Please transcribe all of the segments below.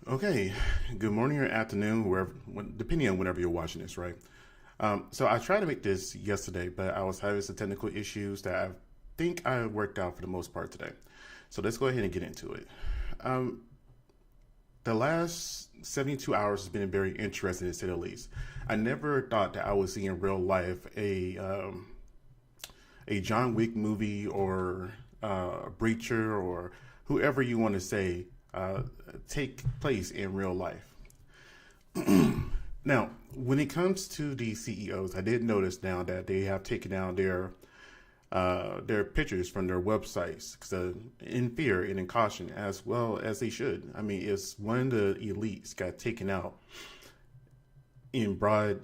Okay, good morning or afternoon, wherever, depending on whenever you're watching this, right? So I tried to make this yesterday, but I was having some technical issues that I think I worked out for the most part today. So let's go ahead and get into it. Um, the last 72 hours has been very interesting to say the least. I never thought that I would see in real life a John Wick movie or a Breacher or whoever you want to say take place in real life. Now, when it comes to the CEOs, I did notice now that they have taken down their pictures from their websites in fear and in caution, as well as they should. I mean, it's one of the elites got taken out in broad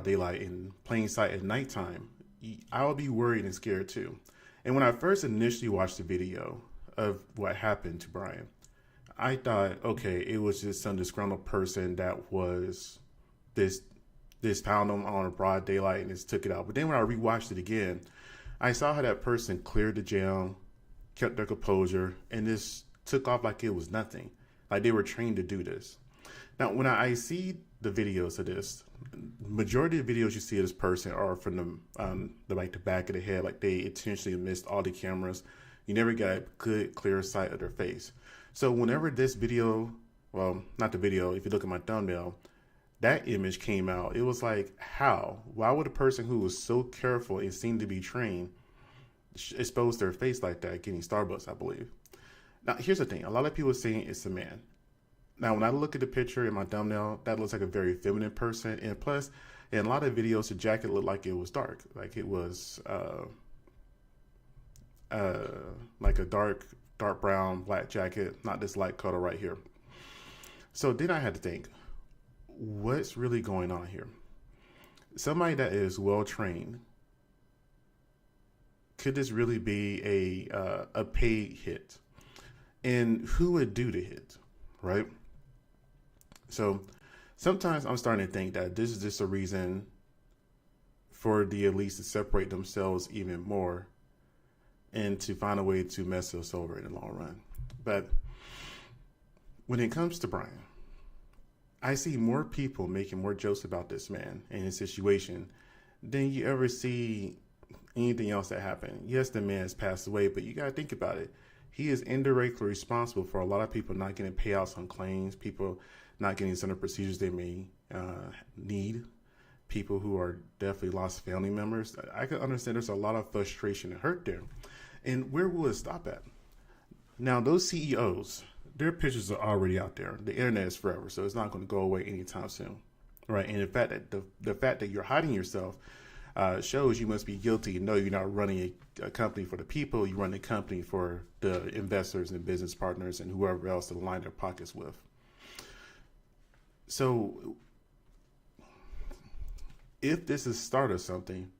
daylight, in plain sight at nighttime. I would be worried and scared too. And when I first initially watched the video of what happened to Brian, I thought, okay, it was just some disgruntled person that was this found him on a broad daylight and just took it out. But then when I rewatched it again, I saw how that person cleared the jail, kept their composure, and just took off like it was nothing. Like they were trained to do this. Now, when I see the videos of this, majority of the videos you see of this person are from the back of the head, like they intentionally missed all the cameras. You never got a good, clear sight of their face. So whenever this video, well, not the video, if you look at my thumbnail, that image came out, it was like, how? Why would a person who was so careful and seemed to be trained expose their face like that, getting Starbucks, I believe? Now, here's the thing. A lot of people are saying it's a man. Now, when I look at the picture in my thumbnail, that looks like a very feminine person. And plus, in a lot of videos, the jacket looked like it was dark. Like it was like a dark brown, black jacket, not this light color right here. So then I had to think, what's really going on here? Somebody that is well trained, could this really be a paid hit? And who would do the hit, right? So sometimes I'm starting to think that this is just a reason for the elites to separate themselves even more and to find a way to mess us over in the long run. But when it comes to Brian, I see more people making more jokes about this man and his situation than you ever see anything else that happened. Yes, the man has passed away, but you got to think about it. He is indirectly responsible for a lot of people not getting payouts on claims, people not getting certain procedures they may need, people who are definitely lost family members. I can understand there's a lot of frustration and hurt there. And where will it stop at? Now, those CEOs, their pictures are already out there. The internet is forever, so it's not going to go away anytime soon, right? And the fact that you're hiding yourself shows you must be guilty. No, you're not running a company for the people. You run a company for the investors and business partners and whoever else to line their pockets with. So if this is the start of something,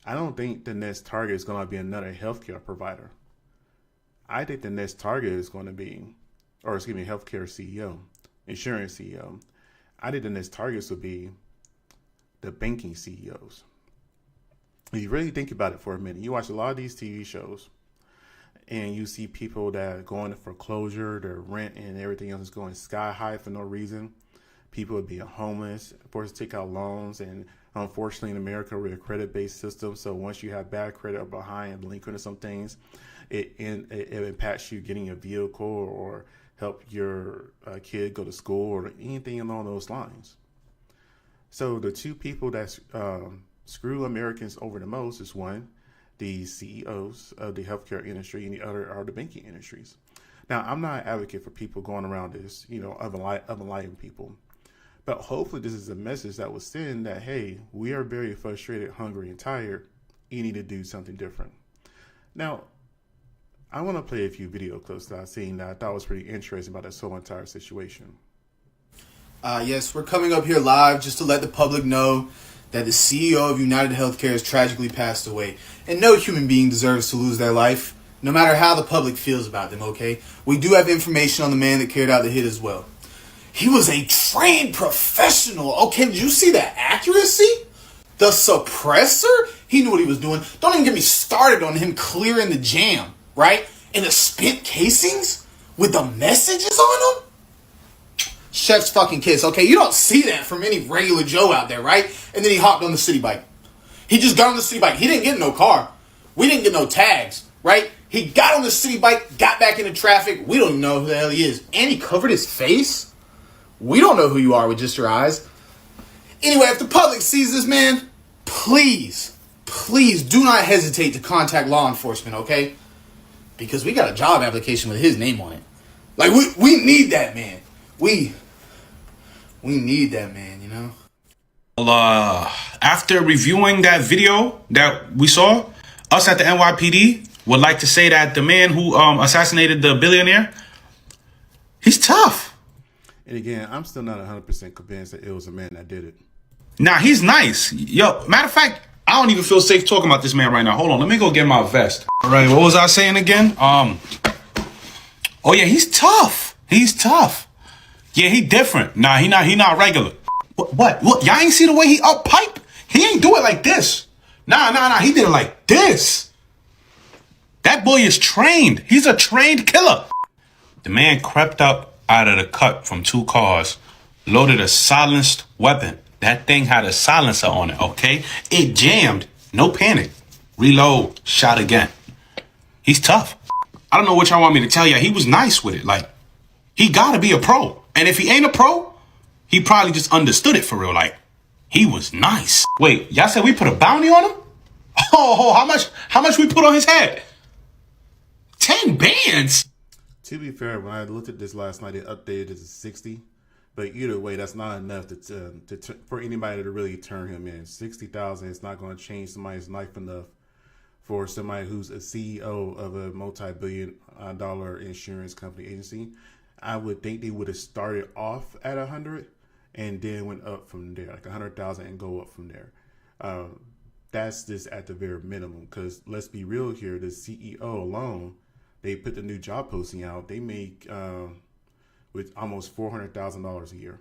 I don't think the next target is going to be another healthcare provider. I think the next target is going to be, healthcare CEO, insurance CEO. I think the next targets will be the banking CEOs. If you really think about it for a minute, you watch a lot of these TV shows and you see people that are going to foreclosure, their rent and everything else is going sky high for no reason. People are being homeless, forced to take out loans, and unfortunately in America we're a credit-based system. So once you have bad credit or behind and delinquent or some things, it impacts you getting a vehicle or help your kid go to school or anything along those lines. So the two people that screw Americans over the most is one, the CEOs of the healthcare industry, and the other are the banking industries. Now, I'm not an advocate for people going around this, unenlightening people. But hopefully this is a message that will send that, hey, we are very frustrated, hungry, and tired. You need to do something different. Now, I want to play a few video clips that I've seen that I thought was pretty interesting about this whole entire situation. Yes, we're coming up here live just to let the public know that the CEO of UnitedHealthcare has tragically passed away. And no human being deserves to lose their life, no matter how the public feels about them, okay? We do have information on the man that carried out the hit as well. He was a trained professional. Okay, did you see the accuracy? The suppressor? He knew what he was doing. Don't even get me started on him clearing the jam, right? And the spent casings with the messages on them? Chef's fucking kiss, okay? You don't see that from any regular Joe out there, right? And then he hopped on the city bike. He just got on the city bike. He didn't get in no car. We didn't get no tags, right? He got on the city bike, got back into traffic. We don't even know who the hell he is. And he covered his face? We don't know who you are with just your eyes. Anyway, if the public sees this, man, please do not hesitate to contact law enforcement, okay? Because we got a job application with his name on it. Like, we need that man. We need that man, you know? After reviewing that video that we saw, us at the NYPD would like to say that the man who assassinated the billionaire, he's tough. And again, I'm still not 100% convinced that it was a man that did it. Nah, he's nice. Yo, matter of fact, I don't even feel safe talking about this man right now. Hold on, let me go get my vest. All right, what was I saying again? Oh yeah, he's tough. He's tough. Yeah, he different. Nah, he not regular. What? Y'all ain't see the way he up pipe? He ain't do it like this. Nah. He did it like this. That boy is trained. He's a trained killer. The man crept up out of the cut from 2 cars, loaded a silenced weapon. That thing had a silencer on it, okay? It jammed. No panic. Reload. Shot again. He's tough. I don't know what y'all want me to tell you. He was nice with it. Like, he gotta be a pro. And if he ain't a pro, he probably just understood it for real. Like, he was nice. Wait, y'all said we put a bounty on him? Oh, how much we put on his head? 10 bands? To be fair, when I looked at this last night, it updated it to 60. But either way, that's not enough for anybody to really turn him in. 60,000 is not going to change somebody's life enough for somebody who's a CEO of a multi-billion-dollar insurance company agency. I would think they would have started off at 100 and then went up from there, like 100,000 and go up from there. That's just at the very minimum. Because let's be real here, the CEO alone, they put the new job posting out. They make with almost $400,000 a year.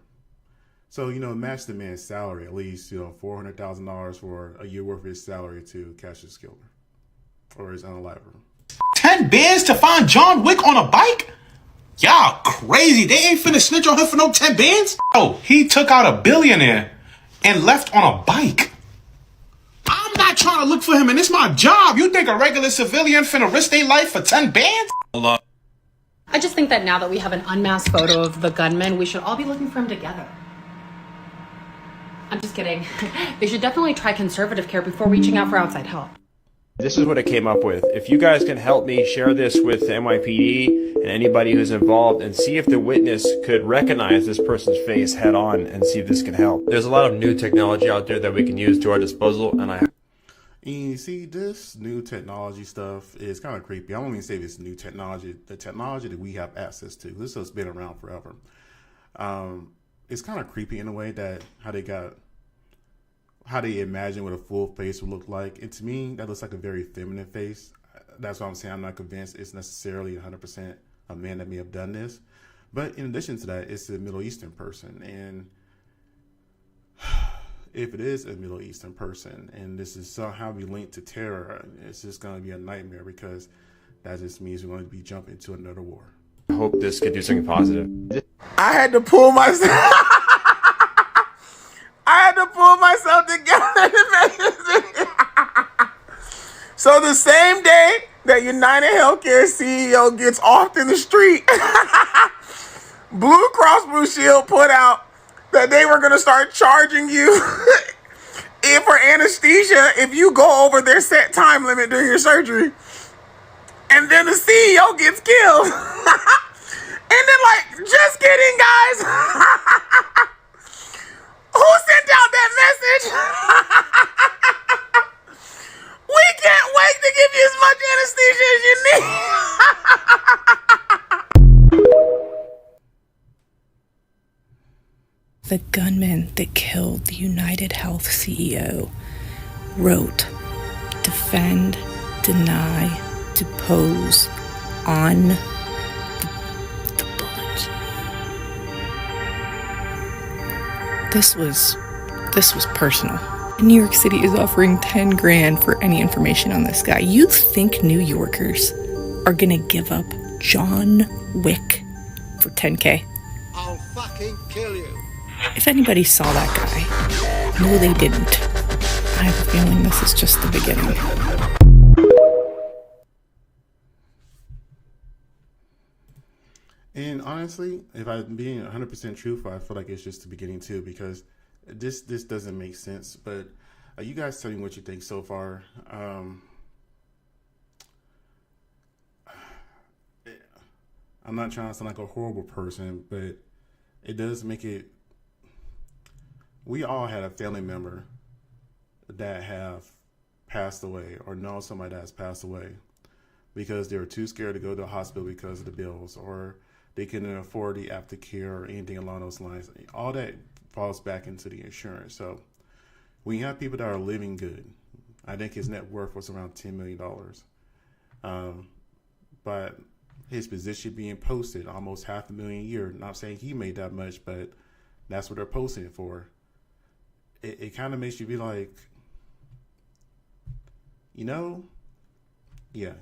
So, match the man's salary, at least, $400,000 for a year worth of his salary to catch his killer or his unaliver. 10 bands to find John Wick on a bike? Y'all crazy. They ain't finna snitch on him for no 10 bands? Oh, he took out a billionaire and left on a bike. I'm not trying to look for him, and it's my job. You think a regular civilian finna risk their life for 10 bands? I just think that now that we have an unmasked photo of the gunman, we should all be looking for him together. I'm just kidding. They should definitely try conservative care before reaching out for outside help. This is what I came up with. If you guys can help me share this with the NYPD and anybody who's involved and see if the witness could recognize this person's face head on and see if this can help. There's a lot of new technology out there that we can use to our disposal, and you see, this new technology stuff is kind of creepy. I won't even say this new technology. The technology that we have access to, this has been around forever. It's kind of creepy in a way that how they imagine what a full face would look like. And to me, that looks like a very feminine face. That's why I'm saying I'm not convinced it's necessarily 100% a man that may have done this. But in addition to that, it's a Middle Eastern person. And if it is a Middle Eastern person and this is somehow be linked to terror, it's just going to be a nightmare because that just means we're going to be jumping into another war. I hope this could do something positive. I had to pull myself. I had to pull myself together to make this. So the same day that UnitedHealthcare CEO gets off in the street, Blue Cross Blue Shield put out that they were going to start charging you for anesthesia if you go over their set time limit during your surgery. And then the CEO gets killed. And then just kidding, guys. Who sent out that message? We can't wait to give you as much anesthesia as you need. The gunman that killed the UnitedHealth CEO wrote, defend, deny, depose on the bullet. This was personal. New York City is offering 10 grand for any information on this guy. You think New Yorkers are gonna give up John Wick for 10K? I'll fucking kill you. If anybody saw that guy, no, they didn't. I have a feeling this is just the beginning. And honestly, if I'm being 100% truthful, I feel like it's just the beginning too, because this doesn't make sense. But you guys tell me what you think so far. I'm not trying to sound like a horrible person, but it does make it. We all had a family member that have passed away or know somebody that has passed away because they were too scared to go to the hospital because of the bills, or they couldn't afford the aftercare or anything along those lines. All that falls back into the insurance. So when you have people that are living good, I think his net worth was around $10 million. But his position being posted almost $500,000 a year. Not saying he made that much, but that's what they're posting it for. It kind of makes you be like, yeah,